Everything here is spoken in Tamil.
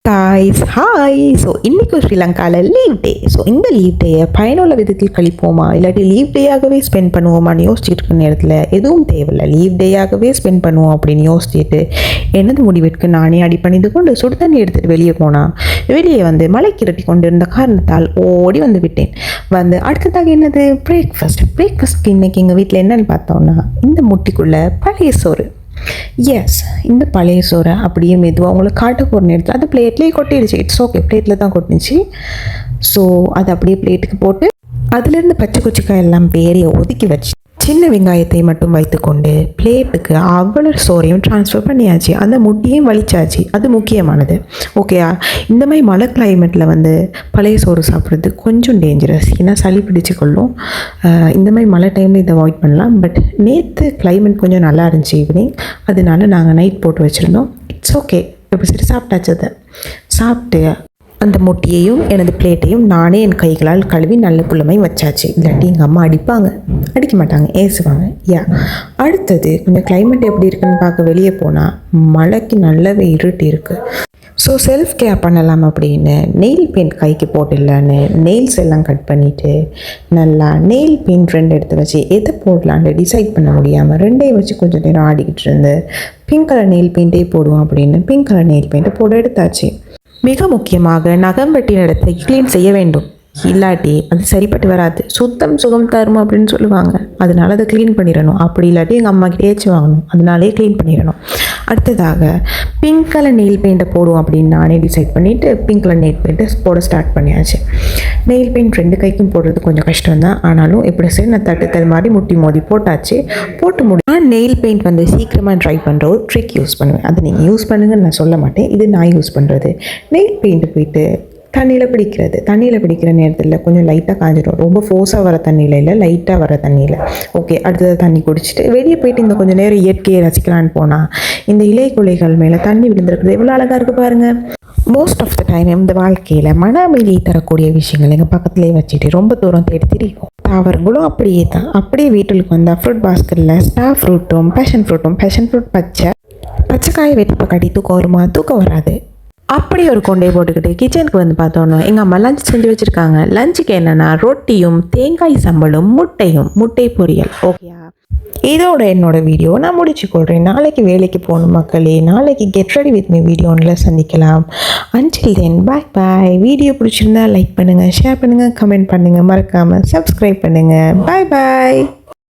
guys, hi. ஸோ இன்றைக்கி ஸ்ரீலங்காவில் லீவ் டே. ஸோ இந்த லீவ் டேயை பயனுள்ள விதத்தில் கழிப்போமா இல்லாட்டி லீவ் டேயாகவே ஸ்பெண்ட் பண்ணுவோமான்னு யோசிச்சுட்டு இருக்க நேரத்தில் எதுவும் தேவையில்லை, லீவ் டேயாகவே ஸ்பெண்ட் பண்ணுவோம் அப்படின்னு யோசிச்சுட்டு எனது முடிவிற்கு நானே அடி பண்ணிட்டு கொண்டு சுடு தண்ணி எடுத்துகிட்டு வெளியே போனால் வெளியே வந்து மலை கிரட்டி கொண்டு இருந்த காரணத்தால் ஓடி வந்து விட்டேன். வந்து அடுத்ததாக என்னது பிரேக்ஃபாஸ்ட் இன்றைக்கி எங்கள் வீட்டில் என்னென்னு பார்த்தோன்னா இந்த முட்டிக்குள்ளே பழைய சோறு. எஸ், இந்த பழைய சோறை அப்படியே மெதுவாக அவங்களுக்கு காட்ட போகிற நேரத்தில் அது பிளேட்லேயே கொட்டிடுச்சு. இட்ஸ் ஓகே, பிளேட்டில் தான் கொட்டிச்சு. ஸோ அது அப்படியே பிளேட்டுக்கு போட்டு அதுலேருந்து பச்சை குச்சிக்காய் எல்லாம் பேரையை ஒதுக்கி வச்சு சின்ன வெங்காயத்தை மட்டும் வைத்துக்கொண்டு பிளேட்டுக்கு அவ்வளோ சோறையும் ட்ரான்ஸ்ஃபர் பண்ணியாச்சு. அந்த முட்டியும் வலிச்சாச்சு. அது முக்கியமானது. ஓகேயா, இந்த மாதிரி மழை கிளைமேட்டில் வந்து பழைய சோறு சாப்பிட்றது கொஞ்சம் டேஞ்சரஸ், ஏன்னா சளி பிடிச்சு கொள்ளும். இந்த மாதிரி மழை டைமில் இதை அவாய்ட் பண்ணலாம். பட் நேற்று கிளைமேட் கொஞ்சம் நல்லா இருந்துச்சு ஈவினிங், அதனால நாங்கள் நைட் போட்டு வச்சுருந்தோம். இட்ஸ் ஓகே, இப்போ சரி சாப்பிட்டாச்சு. அதை சாப்பிட்டு அந்த முட்டியையும் எனது பிளேட்டையும் நானே என் கைகளால் கழுவி நல்ல புள்ளமை வச்சாச்சு. இல்லாட்டி எங்கள் அம்மா அடிக்க மாட்டாங்க, ஏசுவாங்க. அடுத்தது கொஞ்சம் கிளைமேட் எப்படி இருக்குன்னு பார்க்க வெளியே போனால் மழைக்கு நல்லாவே இருட்டி இருக்குது. ஸோ செல்ஃப் கேர் பண்ணலாம் அப்படின்னு நெயில் பெயிண்ட் கைக்கு போட்டுடலான்னு நெயில்ஸ் எல்லாம் கட் பண்ணிவிட்டு நல்லா நெயில் பெயிண்ட் 2 எடுத்து வச்சு எதை போடலான்னு டிசைட் பண்ண முடியாமல் 2ஐயும் வச்சு கொஞ்சம் நேரம் ஆடிக்கிட்டு இருந்து பிங்க் கலர் நெயில் பெயிண்டே போடுவோம் அப்படின்னு பிங்க் கலர் நெயில் பெயிண்ட்டை போட எடுத்தாச்சு. மிக முக்கியமாக நகம் வெட்டின இடத்தை க்ளீன் செய்ய வேண்டும், இல்லாட்டி அது சரிப்பட்டு வராது. சுத்தம் சுகம் தரும் அப்படின்னு சொல்லுவாங்க, அதனால அதை க்ளீன் பண்ணிடணும். அப்படி இல்லாட்டி எங்கள் அம்மா கிட்டே ஏச்சு வாங்கணும், அதனாலே க்ளீன் பண்ணிடணும். அடுத்ததாக பிங்க் கலர் நெயில் பெயிண்ட்டை போடுவோம் அப்படின்னு நானே டிசைட் பண்ணிவிட்டு பிங்க் கலர் நெயில் பெயிண்ட்டை போட ஸ்டார்ட் பண்ணியாச்சு. நெயில் பெயிண்ட் 2 கைக்கும் போடுறது கொஞ்சம் கஷ்டம் தான், ஆனாலும் எப்படி சரி நான் தட்டு மாதிரி முட்டி மோதி போட்டாச்சு. நான் நெயில் பெயிண்ட் வந்து சீக்கிரமாக ட்ரை பண்ணுற ஒரு ட்ரிக் யூஸ் பண்ணுவேன். அது நீங்கள் யூஸ் பண்ணுங்கன்னு நான் சொல்ல மாட்டேன், இது நான் யூஸ் பண்ணுறது. நெயில் பெயிண்ட்டு போயிட்டு தண்ணியில் பிடிக்கிற நேரத்தில் கொஞ்சம் லைட்டாக காஞ்சிடும். ரொம்ப ஃபோர்ஸாக வர தண்ணியில் இல்லை, லைட்டாக வர தண்ணியில். ஓகே, அடுத்தது தண்ணி குடிச்சிட்டு வெளியே போயிட்டு இந்த கொஞ்சம் நேரம் இயற்கையை ரசிக்கலான்னு போனால் இந்த இலை குலைகள் மேலே தண்ணி விழுந்துருக்குது, எவ்வளோ அழகாக இருக்குது பாருங்கள். மோஸ்ட் ஆஃப் த டைம் இந்த வாழ்க்கையில் மன அமைதியை தரக்கூடிய விஷயங்கள் எங்கள் பக்கத்துலேயே வச்சுட்டு ரொம்ப தூரம் தேடி திரிக்கும். தாவரங்களும் அப்படியே தான். அப்படியே வீட்டுக்கு வந்தால் ஃப்ரூட் பாஸ்கெட்டில் ஸ்டார் ஃப்ரூட்டும் பேஷன் ஃப்ரூட் பச்சைக்காயை வெட்டி கட்டி தூக்கம் வராது. அப்படி ஒரு கொண்டே போட்டுக்கிட்டு கிச்சனுக்கு வந்து பார்த்தோன்னா எங்கள் அம்மா லஞ்ச் செஞ்சு வச்சுருக்காங்க. லஞ்சுக்கு என்னென்னா ரொட்டியும் தேங்காய் சம்பளும் முட்டை பொரியல். ஓகேயா, இதோட என்னோட வீடியோ நான் முடிச்சுக்கொள்கிறேன். நாளைக்கு வேலைக்கு போகணும் மக்களே. நாளைக்கு கெட் ரெடி வித் மீ வீடியோவில் சந்திக்கலாம். அன்டில் தென் பாய். வீடியோ பிடிச்சிருந்தா லைக் பண்ணுங்கள், ஷேர் பண்ணுங்கள், கமெண்ட் பண்ணுங்கள், மறக்காமல் சப்ஸ்கிரைப் பண்ணுங்கள். பாய்.